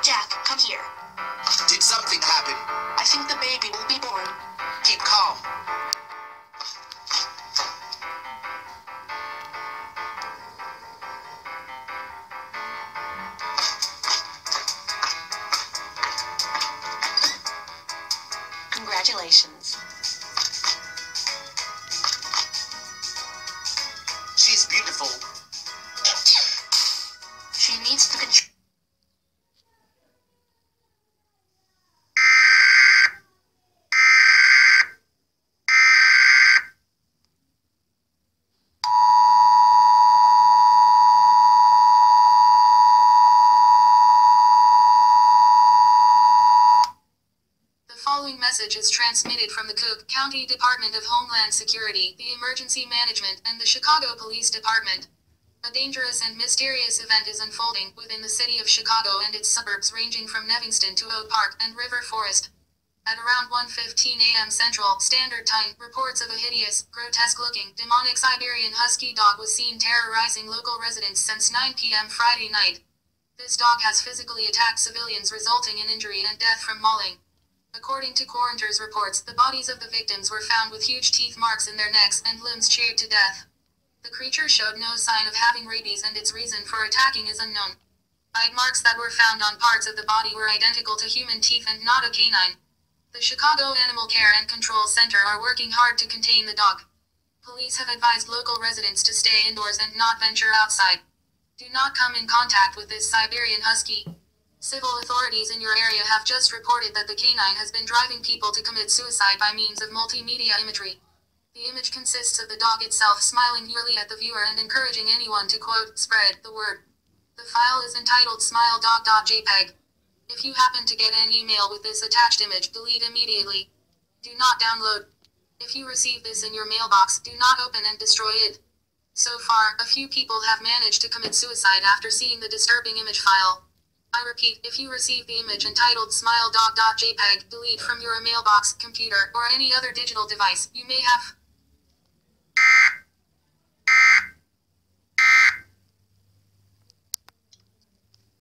Jack, come here. Did something happen? I think the baby will be born. Keep calm. Congratulations. She's beautiful. She needs to control. The following message is transmitted from the Cook County Department of Homeland Security, the Emergency Management, and the Chicago Police Department. A dangerous and mysterious event is unfolding within the city of Chicago and its suburbs ranging from Nevingston to Oak Park and River Forest. At around 1:15 a.m. Central Standard Time, reports of a hideous, grotesque-looking, demonic Siberian Husky dog was seen terrorizing local residents since 9 p.m. Friday night. This dog has physically attacked civilians, resulting in injury and death from mauling. According to coroners' reports, the bodies of the victims were found with huge teeth marks in their necks and limbs chewed to death. The creature showed no sign of having rabies, and its reason for attacking is unknown. Bite marks that were found on parts of the body were identical to human teeth and not a canine. The Chicago Animal Care and Control Center are working hard to contain the dog. Police have advised local residents to stay indoors and not venture outside. Do not come in contact with this Siberian Husky. Civil authorities in your area have just reported that the canine has been driving people to commit suicide by means of multimedia imagery. The image consists of the dog itself smiling nearly at the viewer and encouraging anyone to, quote, spread the word. The file is entitled smiledog.jpg. If you happen to get an email with this attached image, delete immediately. Do not download. If you receive this in your mailbox, do not open and destroy it. So far, a few people have managed to commit suicide after seeing the disturbing image file. I repeat, if you receive the image entitled smiledog.jpg, delete from your mailbox, computer, or any other digital device. You may have